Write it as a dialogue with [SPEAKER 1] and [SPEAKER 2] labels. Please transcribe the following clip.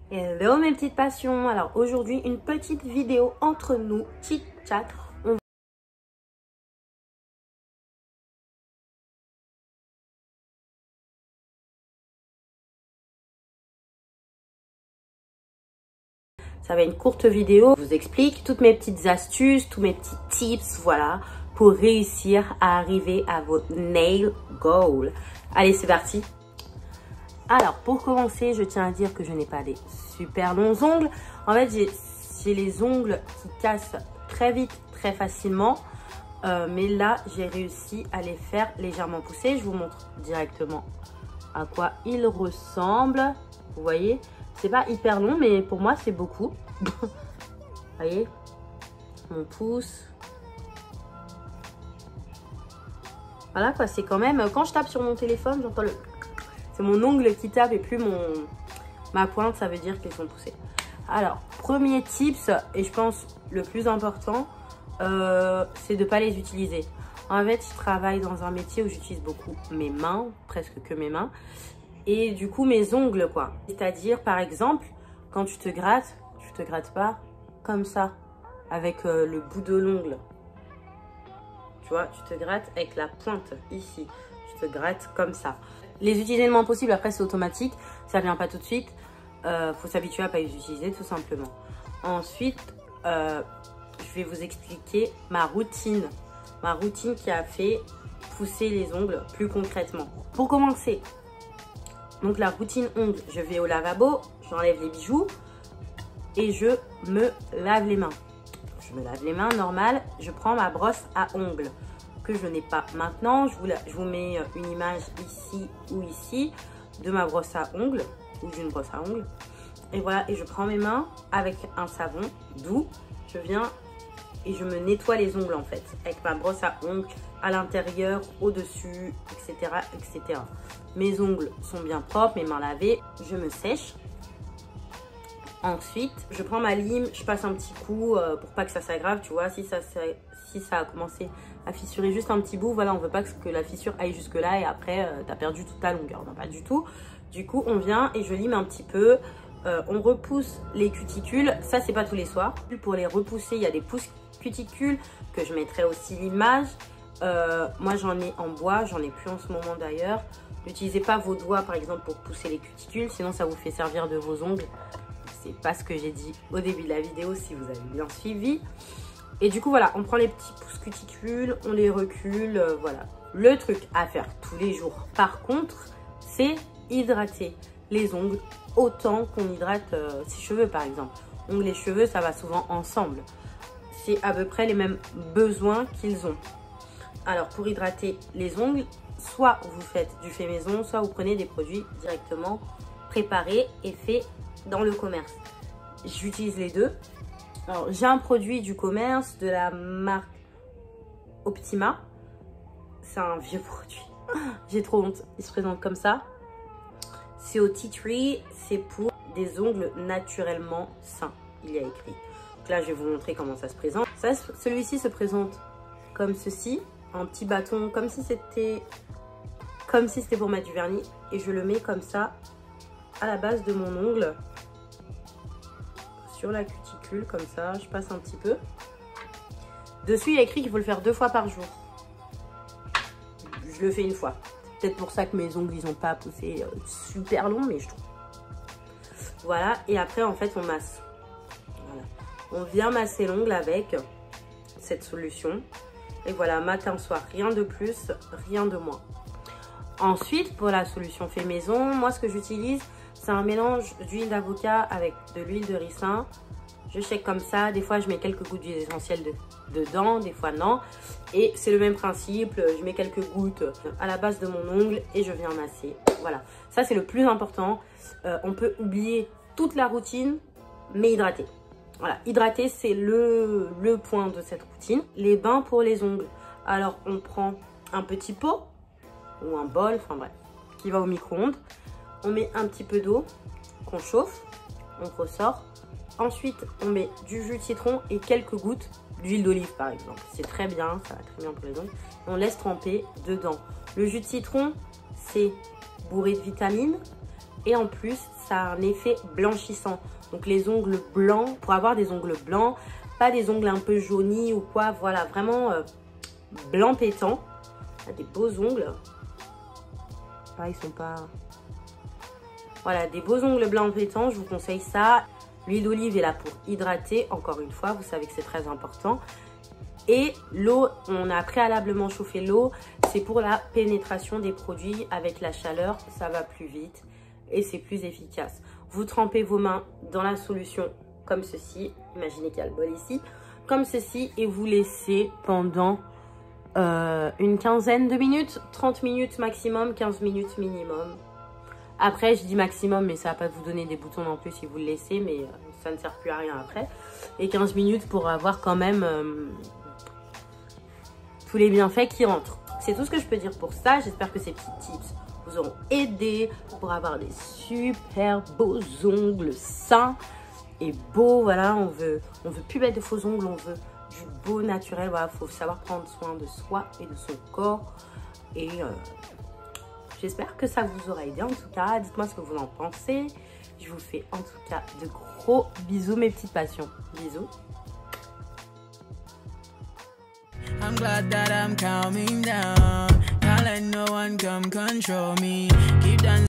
[SPEAKER 1] Hello mes petites passions. Alors aujourd'hui une petite vidéo entre nous, chit chat. Ça va être une courte vidéo. Je vous explique toutes mes petites astuces, tous mes petits tips, voilà, pour réussir à arriver à votre nail goal. Allez, c'est parti. Alors, pour commencer, je tiens à dire que je n'ai pas des super longs ongles. En fait, j'ai les ongles qui cassent très vite, très facilement. Mais là, j'ai réussi à les faire légèrement pousser. Je vous montre directement à quoi ils ressemblent. Vous voyez, c'est pas hyper long, mais pour moi, c'est beaucoup. Vous voyez, on pousse. Voilà quoi, c'est quand même... Quand je tape sur mon téléphone, j'entends le... C'est mon ongle qui tape et plus ma pointe, ça veut dire qu'ils sont poussés. Alors, premier tips, et je pense le plus important, c'est de ne pas les utiliser. En fait, je travaille dans un métier où j'utilise beaucoup mes mains, presque que mes mains. Et du coup, mes ongles, quoi. C'est-à-dire, par exemple, quand tu te grattes pas comme ça, avec le bout de l'ongle. Tu vois, tu te grattes avec la pointe ici. Tu te grattes comme ça. Les utiliser le moins possible, après c'est automatique, ça vient pas tout de suite. Faut s'habituer à pas les utiliser tout simplement. Ensuite, je vais vous expliquer ma routine qui a fait pousser les ongles plus concrètement. Pour commencer, donc la routine ongles, je vais au lavabo, j'enlève les bijoux et je me lave les mains. Je me lave les mains normal, je prends ma brosse à ongles que je n'ai pas maintenant. Je vous mets une image ici ou ici de ma brosse à ongles ou d'une brosse à ongles. Et voilà, et je prends mes mains avec un savon doux. Je viens et je me nettoie les ongles en fait avec ma brosse à ongles à l'intérieur, au-dessus, etc., etc. Mes ongles sont bien propres, mes mains lavées. Je me sèche. Ensuite, je prends ma lime, je passe un petit coup pour pas que ça s'aggrave, tu vois. Si ça a commencé à fissurer juste un petit bout, voilà, on veut pas que la fissure aille jusque là et après tu as perdu toute ta longueur. Non, pas du tout. Du coup, on vient et je lime un petit peu. On repousse les cuticules. Ça, c'est pas tous les soirs. Pour les repousser, il y a des pousses cuticules que je mettrai aussi l'image. Moi, j'en ai en bois, j'en ai plus en ce moment d'ailleurs. N'utilisez pas vos doigts, par exemple, pour pousser les cuticules, sinon ça vous fait servir de vos ongles. C'est pas ce que j'ai dit au début de la vidéo si vous avez bien suivi. Et du coup voilà, on prend les petits pouces cuticules, on les recule, voilà. Le truc à faire tous les jours par contre, c'est hydrater les ongles autant qu'on hydrate ses cheveux par exemple. Ongles et cheveux, ça va souvent ensemble. C'est à peu près les mêmes besoins qu'ils ont. Alors pour hydrater les ongles, soit vous faites du fait maison, soit vous prenez des produits directement préparés et faits dans le commerce. J'utilise les deux. Alors j'ai un produit du commerce de la marque Optima. C'est un vieux produit. J'ai trop honte. Il se présente comme ça. C'est au tea tree. C'est pour des ongles naturellement sains. Il y a écrit. Donc là je vais vous montrer comment ça se présente. Celui-ci se présente comme ceci. Un petit bâton comme si c'était pour mettre du vernis. Et je le mets comme ça à la base de mon ongle. Sur la cuticule comme ça, je passe un petit peu. Dessus, il y a écrit qu'il faut le faire 2 fois par jour. Je le fais une fois. C'est peut-être pour ça que mes ongles, ils n'ont pas poussé super long, mais je trouve. Voilà, et après, en fait, on masse. Voilà. On vient masser l'ongle avec cette solution. Et voilà, matin, soir, rien de plus, rien de moins. Ensuite, pour la solution fait maison, moi, ce que j'utilise, c'est un mélange d'huile d'avocat avec de l'huile de ricin. Je shake comme ça. Des fois, je mets quelques gouttes d'huile essentielle dedans. Des fois, non. Et c'est le même principe. Je mets quelques gouttes à la base de mon ongle et je viens masser. Voilà. Ça, c'est le plus important. On peut oublier toute la routine, mais hydrater. Voilà. Hydrater, c'est le point de cette routine. Les bains pour les ongles. Alors, on prend un petit pot ou un bol, enfin bref, qui va au micro-ondes. On met un petit peu d'eau qu'on chauffe, on ressort. Ensuite, on met du jus de citron et quelques gouttes d'huile d'olive par exemple. C'est très bien, ça va très bien pour les ongles. On laisse tremper dedans. Le jus de citron, c'est bourré de vitamines et en plus, ça a un effet blanchissant. Donc les ongles blancs, pour avoir des ongles blancs, pas des ongles un peu jaunis ou quoi, voilà, vraiment blanc pétant. Des beaux ongles. Ah, ils sont pas... Voilà, des beaux ongles blancs pétants, je vous conseille ça. L'huile d'olive est là pour hydrater, encore une fois, vous savez que c'est très important. Et l'eau, on a préalablement chauffé l'eau, c'est pour la pénétration des produits. Avec la chaleur, ça va plus vite et c'est plus efficace. Vous trempez vos mains dans la solution comme ceci. Imaginez qu'il y a le bol ici. Comme ceci et vous laissez pendant une quinzaine de minutes, 30 minutes maximum, 15 minutes minimum. Après, je dis maximum, mais ça va pas vous donner des boutons non plus si vous le laissez, mais ça ne sert plus à rien après. Et 15 minutes pour avoir quand même tous les bienfaits qui rentrent. C'est tout ce que je peux dire pour ça. J'espère que ces petits tips vous auront aidé pour avoir des super beaux ongles sains et beaux. Voilà, on veut plus mettre de faux ongles, on veut du beau naturel. Voilà, faut savoir prendre soin de soi et de son corps. Et j'espère que ça vous aura aidé en tout cas. Dites-moi ce que vous en pensez. Je vous fais en tout cas de gros bisous mes petites passions. Bisous.
[SPEAKER 2] I'm glad that I'm calming down. Can't let no one come control me. Keep dancing.